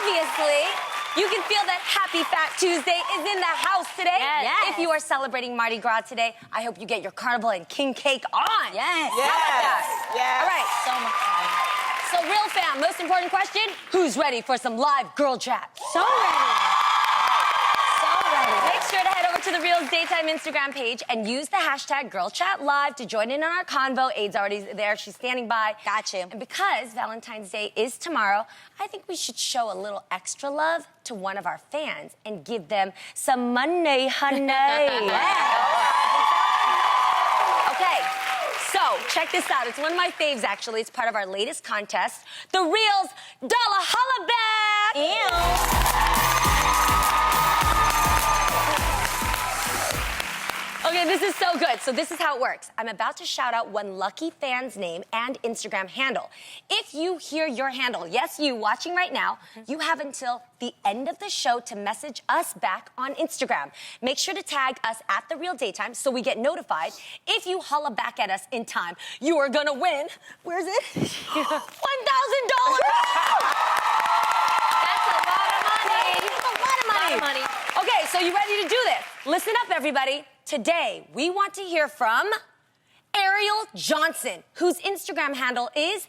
obviously, you can feel that Happy Fat Tuesday is in the house today. Yes. If you are celebrating Mardi Gras today, I hope you get your carnival and king cake on. Yes. How about that? Yes. All right. So much fun. So, real fam, most important question, who's ready for some live girl chat? So ready. So ready. Make sure to head over to the Reel's Daytime Instagram page and use the hashtag #GirlChatLive to join in on our convo. Aid's already there. She's standing by. Got you. And because Valentine's Day is tomorrow, I think we should show a little extra love to one of our fans and give them some money, honey. Okay, so check this out. It's one of my faves, actually. It's part of our latest contest, the Reel's Dollar Holla Back. Okay, this is so good. So this is how it works. I'm about to shout out one lucky fan's name and Instagram handle. If you hear your handle, yes, you watching right now, you have until the end of the show to message us back on Instagram. Make sure to tag us at The Real Daytime so we get notified. If you holla back at us in time, you are gonna win. Where's it? $1,000. That's a lot of money. That's a lot of money. Okay, so you ready to do this? Listen up, everybody. Today, we want to hear from Ariel Johnson, whose Instagram handle is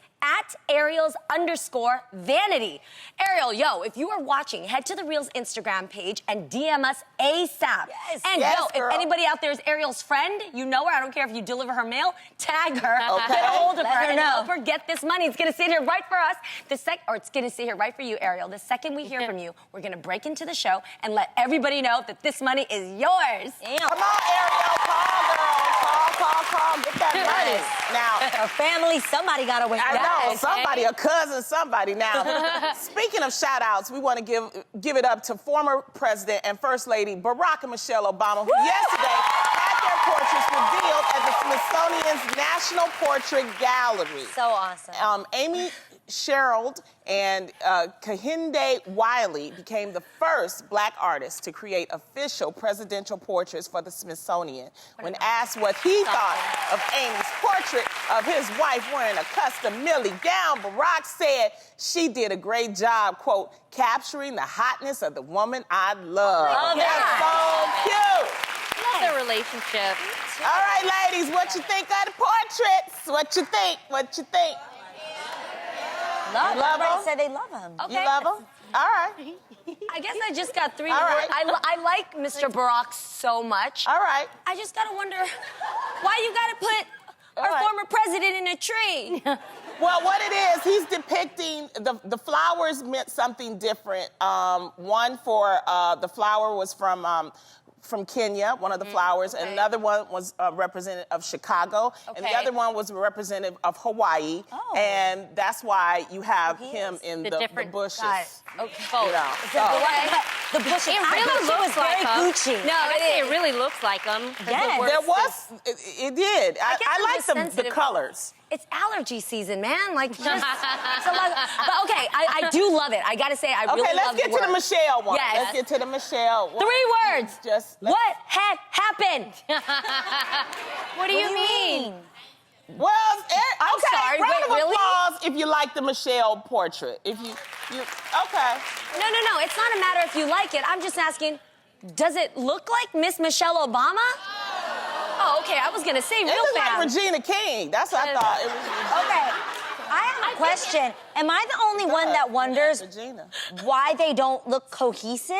@Ariels_vanity. Ariel, yo, if you are watching, head to the Reel's Instagram page and DM us ASAP. Yes, and yes, yo, girl. if anybody out there is Ariel's friend, you know her, I don't care if you deliver her mail, tag her, Okay. get a hold of Let her, her and know. help her get this money. It's gonna sit here right for us. Or it's gonna sit here right for you, Ariel. The second we hear from you, we're gonna break into the show and let everybody know that this money is yours. Come on, Ariel. Call, girl. Call. Get that money. Now, Her family, somebody got to win. I know, Yes. somebody, a cousin, somebody. Now, speaking of shout-outs, we want to give it up to former President and First Lady Barack and Michelle Obama, who yesterday had their portraits revealed at the Smithsonian's National Portrait Gallery. So awesome. Amy Sherald and Kehinde Wiley became the first Black artist to create official presidential portraits for the Smithsonian. When asked what he thought of Amy's portrait of his wife wearing a custom Millie gown, Barack said she did a great job, quote, capturing the hotness of the woman I love. Oh, That's so cute. Love their relationship. All right, ladies, what you think of the portraits? What you think? Love Love Everybody them? said they love him. Okay. You love them? All right. I guess I just got three. All right. I like Mr. Barack so much. All right. I just gotta wonder why you gotta put our right. former president in a tree. Well, what it is, he's depicting the flowers meant something different. One for the flower was from Kenya, one of the flowers, and another one was representative of Chicago, and the Okay. other one was representative of Hawaii, and that's why you have him in the bushes. Got it. Okay. You know, so. The bushes. It I really thought she looks was very like him. Gucci. No, I it say is. it really looks like him. Yes. There was, it did. guess I I'm like just the sensitive. colors. It's allergy season, man. Like, just, it's a lot. But okay, I do love it. I gotta say, I really Okay, let's love get the to the work. Michelle one. Yes. Let's get to the Michelle one. 3 words. Just What had happened? What do you mean? Well, I'm okay, sorry, round wait, of really? applause if you like the Michelle portrait. If you, okay. No. It's not a matter if you like it. I'm just asking, does it look like Miss Michelle Obama? Oh, okay. I was gonna say It real looked like fast. Regina King. That's what I thought. It was Okay. I have a question. Am I the only one that wonders Regina. why they don't look cohesive?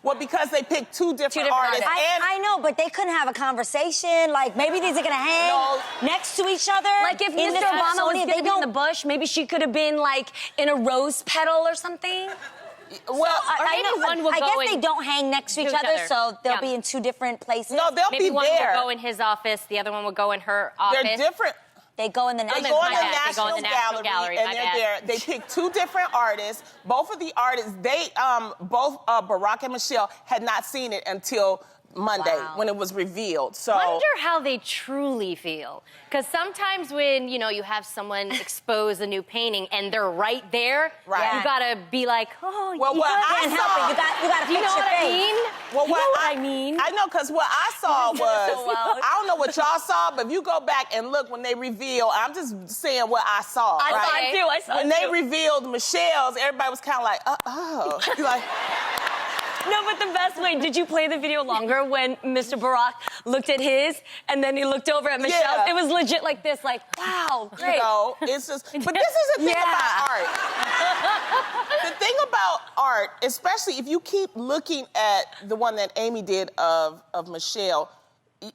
Well, because they picked two different different artists. artists. And I know, but they couldn't have a conversation. Like, maybe these are gonna hang No. next to each other. Like if in Mr. the Obama was Smithsonian. gonna be in the bush, maybe she could have been like in a rose petal or something. well, maybe one will I go guess in they don't hang next to each other, so they'll be in 2 different places. no, they'll Maybe be one there. will go in his office, the other one will go in her office. They're different. They go in the They next go in my the bad. They go in National the National Gallery, Gallery, and my they're bad. there. They picked 2 different artists. Both of the artists, both Barack and Michelle had not seen it until Monday when it was revealed. So Wonder how they truly feel. Because sometimes when, you have someone expose a new painting and they're right there, Right. you gotta be like, oh, Well, what I Can't help it. You got to Do you fix know your what I face. mean? Well, You know what I mean? I know, because what I saw was, so well. I don't know what y'all saw, but if you go back and look when they reveal, I'm just saying what I saw. I right? saw it too. I saw When it they too. revealed Michelle's, everybody was kind of like, oh. Like, No, but the best way, did you play the video longer when Mr. Barack looked at his and then he looked over at Michelle? Yeah. It was legit like this, like, wow, great. it's just, but this is the thing about art. The thing about art, especially if you keep looking at the one that Amy did of Michelle,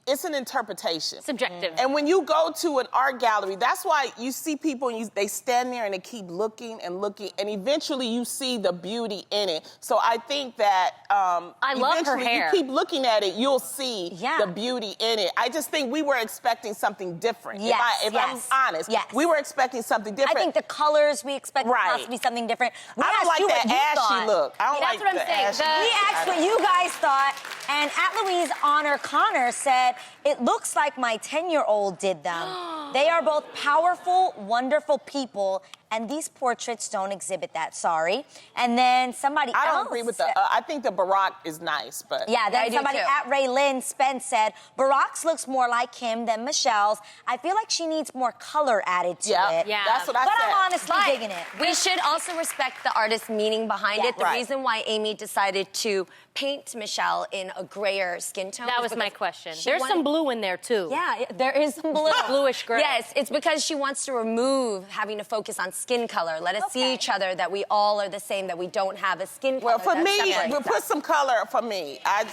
it's an interpretation. Subjective. And when you go to an art gallery, that's why you see people and they stand there and they keep looking and looking, and eventually you see the beauty in it. So I think that I love her eventually hair. you keep looking at it, you'll see Yeah. the beauty in it. I just think we were expecting something different. Yes, if yes, I'm honest, yes. we were expecting something I different. think the colors we expect Right. to be something different. We I don't asked like you that what you ashy thought. look. I don't That's like what I'm the saying. ashy The- look. We asked what you guys thought, and at Louise Honor Connor said, it looks like my 10-year-old did them. They are both powerful, wonderful people, and these portraits don't exhibit that, sorry. And then somebody I else don't agree with said- I think the Barack is nice, but Yeah, I then do somebody too. at Ray Lynn Spence said, Barack's looks more like him than Michelle's. I feel like she needs more color added to yeah, it. Yeah. that's what I But said. I'm honestly But digging it. we should also respect the artist's meaning behind Yeah. it. The Right. reason why Amy decided to paint Michelle in a grayer skin tone. That is was my because question. she There's wanted- some blue in there, too. Yeah, there is some blue. Bluish gray. Yes, it's because she wants to remove having to focus on skin color. Let us see Okay. each other, that we all are the same, that we don't have a skin color. Well, for that me, separates but put us. some color for me. I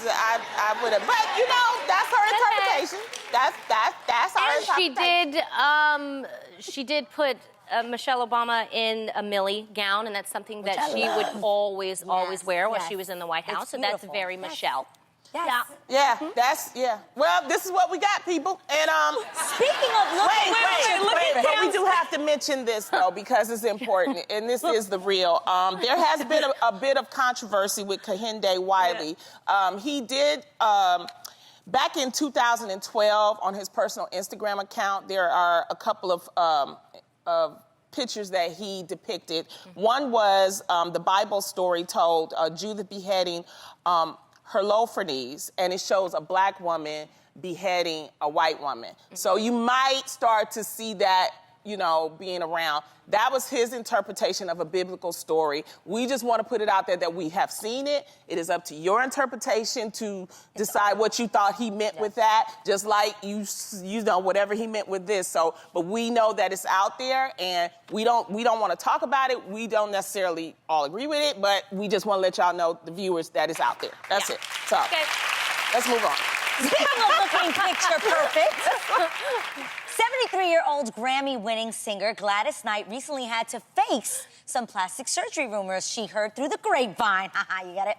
would have, but that's her okay. interpretation. That's her And interpretation. she did put Michelle Obama in a Millie gown, and that's something that I she would always wear while yes. she was in the White It's House. So that's beautiful. very Yes. Michelle. Yes. Yeah, Well, this is what we got, people. And Speaking of looking wait. But we do have to mention this though because it's important, and this is the real. There has been a bit of controversy with Kehinde Wiley. He did. Back in 2012, on his personal Instagram account, there are a couple of pictures that he depicted. One was the Bible story told Judith beheading Holofernes, and it shows a black woman beheading a white woman. So you might start to see that, being around. That was his interpretation of a biblical story. We just want to put it out there that we have seen it. It is up to your interpretation to decide what you thought he meant with that, just like you know whatever he meant with this. So, but we know that it's out there, and we don't want to talk about it. We don't necessarily all agree with it, but we just want to let y'all know, the viewers, that it's out there. That's it. So, let's move on. Speaking of looking picture perfect, 73-year-old Grammy-winning singer Gladys Knight recently had to face some plastic surgery rumors she heard through the grapevine. Haha, you got it?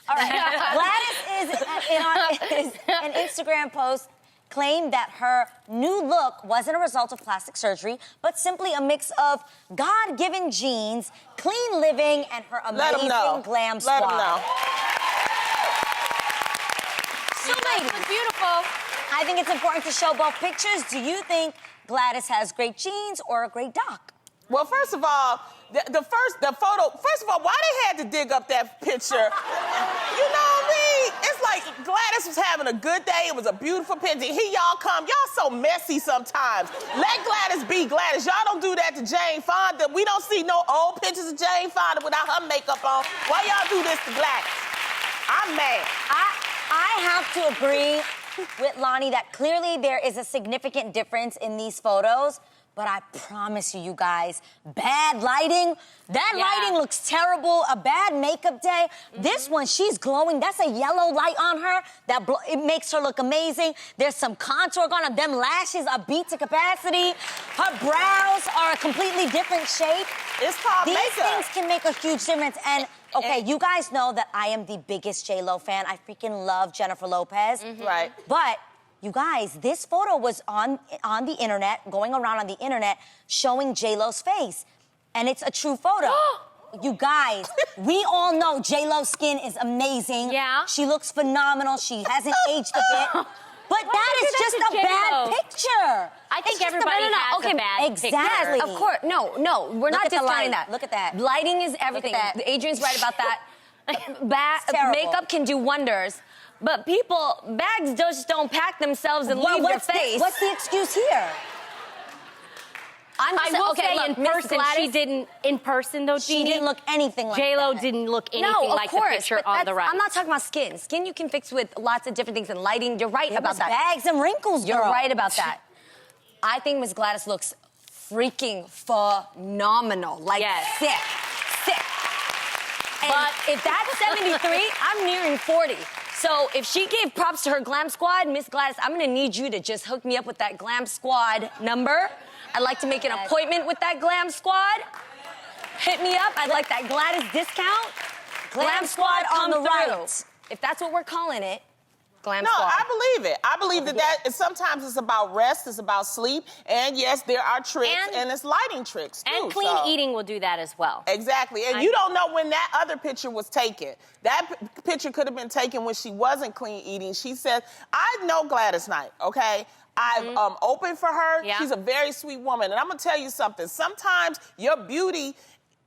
All right. Gladys is an Instagram post claimed that her new look wasn't a result of plastic surgery, but simply a mix of God-given genes, clean living, and her amazing glam squad. Let them know. So, ladies, It's beautiful. I think it's important to show both pictures. Do you think Gladys has great genes or a great doc? Well, first of all, the photo, first of all, why they had to dig up that picture? You know what I mean? It's like Gladys was having a good day. It was a beautiful picture. Here y'all come. Y'all so messy sometimes. Let Gladys be Gladys. Y'all don't do that to Jane Fonda. We don't see no old pictures of Jane Fonda without her makeup on. Why y'all do this to Gladys? I'm mad. I have to agree with Lonnie that clearly there is a significant difference in these photos, but I promise you guys, bad lighting, lighting looks terrible, a bad makeup day. This one, she's glowing. That's a yellow light on her. It makes her look amazing. There's some contour going on. Them lashes are beat to capacity. Her brows are a completely different shape. It's called These makeup. things can make a huge difference. And okay, you guys know that I am the biggest J-Lo fan. I freaking love Jennifer Lopez. Right. But you guys, this photo was on the internet, going around on the internet, showing J-Lo's face. And it's a true photo. You guys, we all know J-Lo's skin is amazing. Yeah. She looks phenomenal. She hasn't aged a bit. But that is just a bad picture. I think It's just everybody has a bad exactly. picture. Yes, of course. No, we're not at the discounting light. that. Look at that. Lighting is everything. that. Adrian's right about that. terrible. Makeup can do wonders, but bags just don't pack themselves and leave your face. What's the excuse here? I'm just I saying- will okay, say look, in Miss person, Gladys, she didn't, in person though, She Jeannie, didn't look anything like J-Lo that. didn't look anything No, of like course, the picture but on the right. I'm not talking about skin. Skin you can fix with lots of different things, and lighting, you're right It about was that. bags and wrinkles, You're girl. right about that. I think Miss Gladys looks freaking phenomenal. Like, Yes. sick. And But- if that's 73, I'm nearing 40. So if she gave props to her glam squad, Miss Gladys, I'm gonna need you to just hook me up with that glam squad number. I'd like to make an appointment with that glam squad. Hit me up. I'd like that Gladys discount. Glam squad on come the through. right. If that's what we're calling it, glam No, squad. I believe it. I believe that sometimes it's about rest, it's about sleep, and yes, there are tricks, and it's lighting tricks too. And clean eating will do that as well. Exactly, and you don't know when that other picture was taken. That picture could have been taken when she wasn't clean eating. She said, I know Gladys Knight, okay? I've opened for her. Yeah. She's a very sweet woman. And I'm going to tell you something. Sometimes your beauty,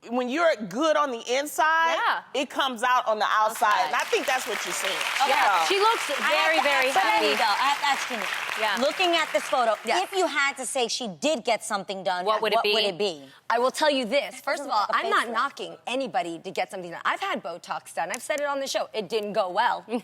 when you're good on the inside, it comes out on the outside. And I think that's what you're seeing. Yeah, she looks very, very But happy. there you go. I have to ask you. Yeah. Looking at this photo, Yeah. if you had to say she did get something done, What would it be? I will tell you this. First of all, Like a I'm not facelift. knocking anybody to get something done. I've had Botox done. I've said it on the show. It didn't go well. Adrian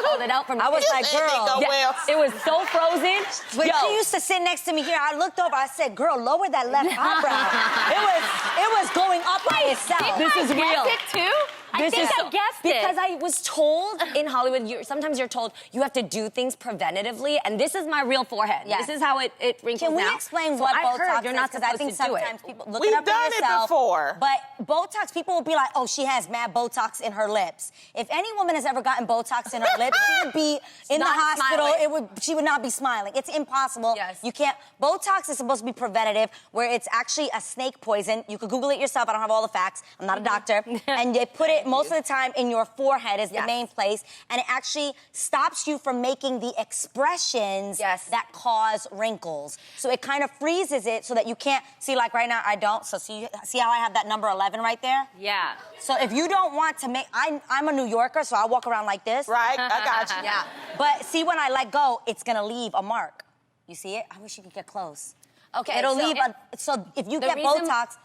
called it out for me. I was like, It didn't girl. go well. It was so frozen. When Yo, she used to sit next to me here, I looked over, I said, girl, lower that left eyebrow. it was going up by itself. This is real. Guess it too? I think I guessed it. Because I was told in Hollywood, sometimes you're told you have to do things preventatively, and this is my real forehead. Yes. This is how it wrinkles Can we now. explain So what I Botox heard you're not is? Because I think supposed to do sometimes it. people look We've it up for done it yourself, before. But Botox, people will be like, oh, she has mad Botox in her lips. If any woman has ever gotten Botox in her lips, she would be in the Not hospital. smiling. She would not be smiling. It's impossible. Yes. You can't. Botox is supposed to be preventative, where it's actually a snake poison. You could Google it yourself. I don't have all the facts. I'm not a doctor. And they put it most of the time in your forehead is the main place, and it actually stops you from making the expressions that cause wrinkles. So it kind of freezes it so that you can't see. Like right now, I don't. So see how I have that number 11 right there? Yeah. So if you don't want to make, I'm a New Yorker, so I walk around like this. Right, I got you. Yeah. But see, when I let go, it's gonna leave a mark. You see it? I wish you could get close. Okay, It'll so leave so if you the get reason- Botox,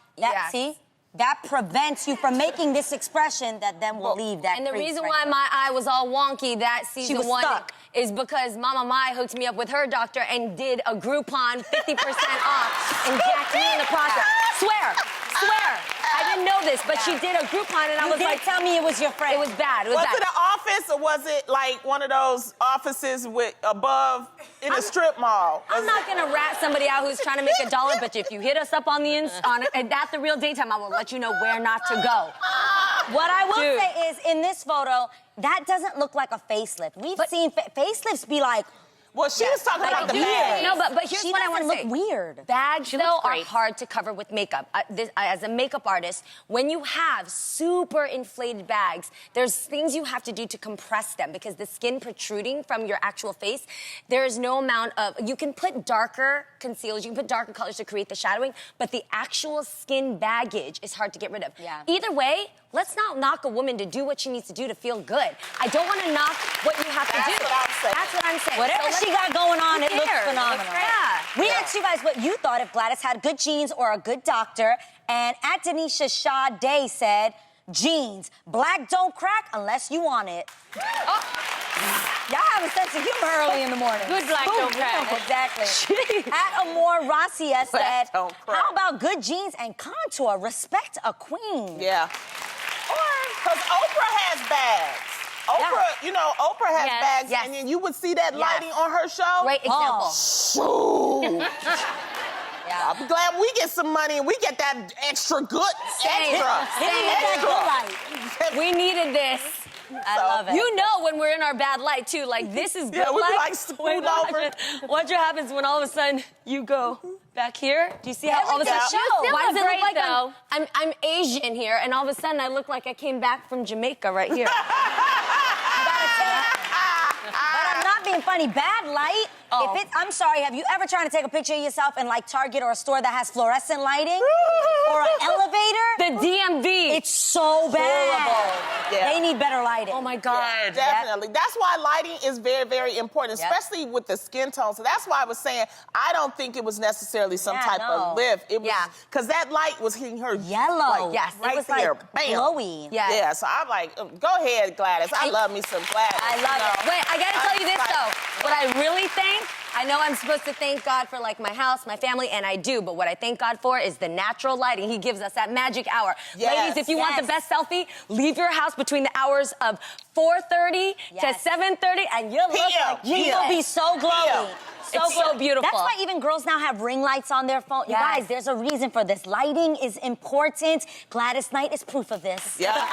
see? That prevents you from making this expression that then will leave that And the crease reason right why there. my eye was all wonky that season was one stuck. is because Mama Mai hooked me up with her doctor and did a Groupon 50% off and jacked me in the process. Swear. I didn't know this, but she did a Groupon and I You was didn't like, tell me it was your friend. it was bad. It was Was bad. it an office or was it like one of those offices with above in a strip mall? I'm not gonna rat somebody out who's trying to make $1, but if you hit us up on and at the real daytime, I will let you know where not to go. What I will Dude. say is, in this photo, that doesn't look like a facelift. We've seen facelifts be like, Well, she was talking about the weird. bag. No, but here's she what I want doesn't to say. look weird. Bags, She though, looks are great. hard to cover with makeup. As a makeup artist, when you have super inflated bags, there's things you have to do to compress them because the skin protruding from your actual face, there is no amount of... You can put darker concealers, you can put darker colors to create the shadowing, but the actual skin baggage is hard to get rid of. Yeah. Either way, let's not knock a woman to do what she needs to do to feel good. I don't want to knock what you have to That's do. what I'm saying. That's what I'm saying. Whatever So she let's- got going on, Who it looks cares? phenomenal. Yeah. We asked you guys what you thought if Gladys had good genes or a good doctor, and at Denisha Sade said, jeans. Black don't crack unless you want it. Y'all have a sense of humor early in the morning. Good black Boom. don't crack. Exactly. At Amor Racia said, Black don't crack. how about good genes and contour? Respect a queen. Yeah. Because Oprah has bags. Oprah, you know, Oprah has Yes, bags, yes. and then you would see that lighting on her show. Great example. Shoot. I'm glad we get some money and we get that extra good, Same. extra. Same. That good light. We needed this. I love it. You know when we're in our bad light, too. Like, this is good Yeah, we be light. like scoot Wait, over. watch what happens when all of a sudden you go back here. Do you see how all of a sudden... Show. You still Why does it look look like great, though. I'm Asian here, and all of a sudden I look like I came back from Jamaica right here. But I'm not being funny. Bad light. Oh. I'm sorry, have you ever tried to take a picture of yourself in like Target or a store that has fluorescent lighting? Or an elevator? The DMV. It's so bad. Horrible. Yeah. They need better lighting. Oh, my God. Definitely. That's why lighting is very, very important, Yep. especially with the skin tone. So that's why I was saying I don't think it was necessarily some Yeah, type no. of lift. It was Yeah. because that light was hitting her Yellow. like, Yes, it right was there. like Bam. glowy. Yes. Yeah, so I'm like, go ahead, Gladys. I love me some Gladys. I love it. Wait, I gotta tell you this, Like- though. What I really think, I know I'm supposed to thank God for, like, my house, my family, and I do, but what I thank God for is the natural lighting. He gives us that magic hour. Yes, Ladies, if you want the yes. best selfie, leave your house between the hours of 4:30 Yes. to 7:30, and you'll look PM. like You you. will be so glowy. Yeah. It's so beautiful. That's why even girls now have ring lights on their phone. You Yes. guys, there's a reason for this. Lighting is important. Gladys Knight is proof of this. Yeah.